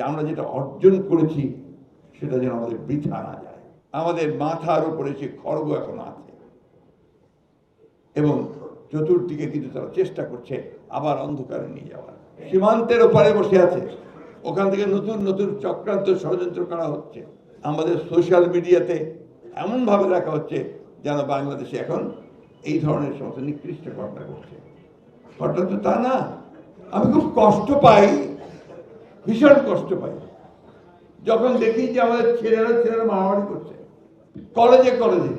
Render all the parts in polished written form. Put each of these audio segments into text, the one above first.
যে আমরা যেটা অর্জন করেছি সেটা যেন আমাদের বৃথা না যায়। আমাদের মাথার উপরে সে খড়গ এখন আছে এবং চতুর্দিকে কিন্তু তারা চেষ্টা করছে আবার অন্ধকারে নিয়ে যাওয়ার। সীমান্তের ওপারে বসে আছে, ওখান থেকে নতুন নতুন চক্রান্ত ষড়যন্ত্র করা হচ্ছে। আমাদের সোশ্যাল মিডিয়াতে এমনভাবে রাখা হচ্ছে যেন বাংলাদেশে এখন এই ধরনের সমস্ত নিকৃষ্ট ঘটনা ঘটছে। ঘটনা তো তা না। আমি খুব কষ্ট পাই, ভীষণ কষ্ট পাই যখন দেখি যে আমাদের ছেলেরা মারামারি করছে কলেজে।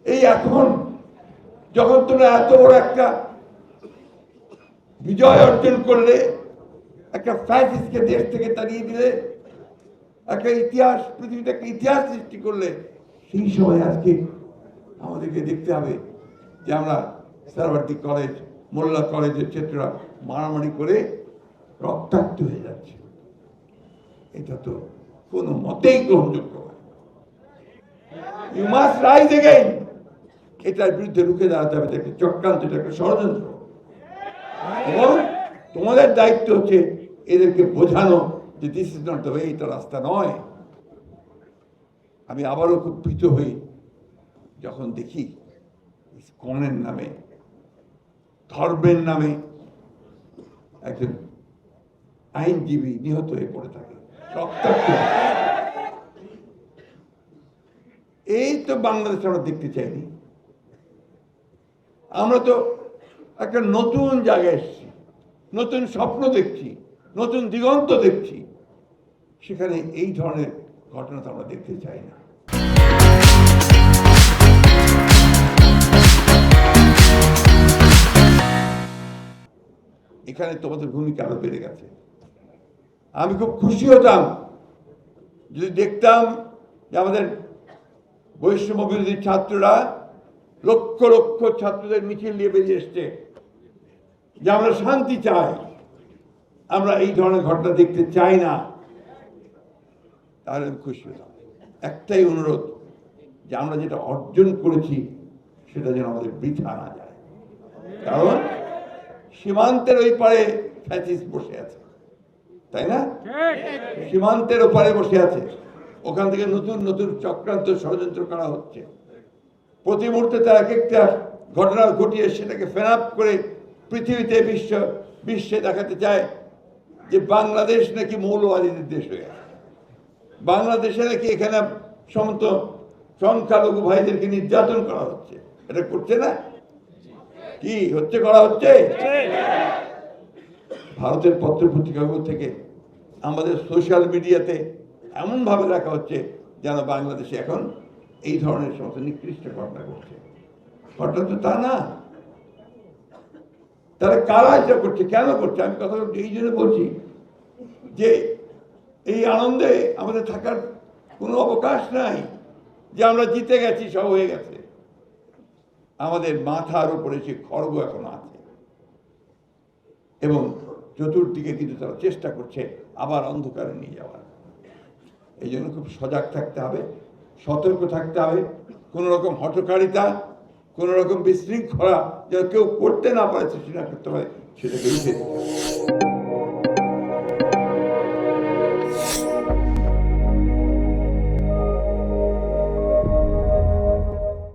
এই এখন যখন তোমরা এত বড় একটা বিজয় অর্জন করলে, একটা ফ্যাসিস্টকে দেশ থেকে তাড়িয়ে দিলে, একটা ইতিহাস, পৃথিবীতে একটা ইতিহাস সৃষ্টি করলে, সেই সময় আজকে আমাদেরকে দেখতে হবে যে আমরা সারওয়ার্দী কলেজ, মোল্লা কলেজের ছাত্ররা মারামারি করে রক্তাক্ত হয়ে যাচ্ছে। এটা তো কোনো মতেই গ্রহণযোগ্য নয়। You must rise again. এটার বিরুদ্ধে রুখে দাঁড়াতে হবে। একটা চক্রান্ত, এটা একটা ষড়যন্ত্র। এবং তোমাদের দায়িত্ব হচ্ছে এদেরকে বোঝানো যে this is not the way, এটা রাস্তা নয়। আমি আবারও খুব ভীত হই যখন দেখি ইসকনের নামে, ধর্মের নামে একজন আইনজীবী নিহত হয়ে পড়ে থাকে, রক্তাক্ত। এই তো বাংলাদেশ আমরা দেখতে চাইনি। আমরা তো একটা নতুন জায়গায় এসেছি, নতুন স্বপ্ন দেখছি, নতুন দিগন্ত দেখছি। সেখানে এই ধরনের ঘটনা তো আমরা দেখতে চাই না। এখানে তোমাদের ভূমিকা আরো বেড়ে গেছে। আমি খুব খুশি হতাম যদি দেখতাম যে আমাদের বৈষম্য বিরোধী ছাত্ররা লক্ষ লক্ষ ছাত্রদের মিছিল নিয়ে বেরিয়ে এসছে যে আমরা শান্তি চাই, আমরা এই ধরনের ঘটনা দেখতে চাই না। তাহলে আমি খুশি হতাম। একটাই অনুরোধ, যে আমরা যেটা অর্জন করেছি সেটা যেন আমাদের বৃথা না যায়। কারণ সীমান্তের ওই পারে ফ্যাসিস্ট বসে আছে, তাই না? সীমান্তের ওপারে বসে আছে, ওখান থেকে নতুন নতুন চক্রান্ত ষড়যন্ত্র করা হচ্ছে। প্রতি মুহূর্তে তারা এক একটা ঘটনা ঘটিয়ে সেটাকে ফেনাপ করে পৃথিবীতে বিশ্বে দেখাতে চায় যে বাংলাদেশ নাকি মৌলবাদীদের দেশ হয়ে গেছে, বাংলাদেশে নাকি এখানে সমস্ত সংখ্যালঘু ভাইদেরকে নির্যাতন করা হচ্ছে। এটা করছে না? কি হচ্ছে, করা হচ্ছে? ভারতের পত্র পত্রিকাগুলো থেকে, আমাদের সোশ্যাল মিডিয়াতে এমনভাবে রাখা হচ্ছে যেন বাংলাদেশে এখন এই ধরনের সমস্ত নিকৃষ্ট ঘটনা ঘটছে। ঘটনা তো তা না। তারা কারা এটা করছে, কেন করছে? আমি কথা এই জন্য বলছি যে এই আনন্দে আমাদের থাকার কোনো অবকাশ নাই যে আমরা জিতে গেছি, সব হয়ে গেছে। আমাদের মাথার উপরে সে খড়গ এখন আছে এবং চতুর্দিকে কিন্তু তারা চেষ্টা করছে আবার অন্ধকারে নিয়ে যাওয়ার। এই জন্য খুব সজাগ থাকতে হবে, সতর্ক থাকতে হবে। কোনো রকম হঠকারিতা, কোনো রকম বিশৃঙ্খলা যেন কেউ করতে না পারে, চেষ্টা করতে পারে, সেটাকে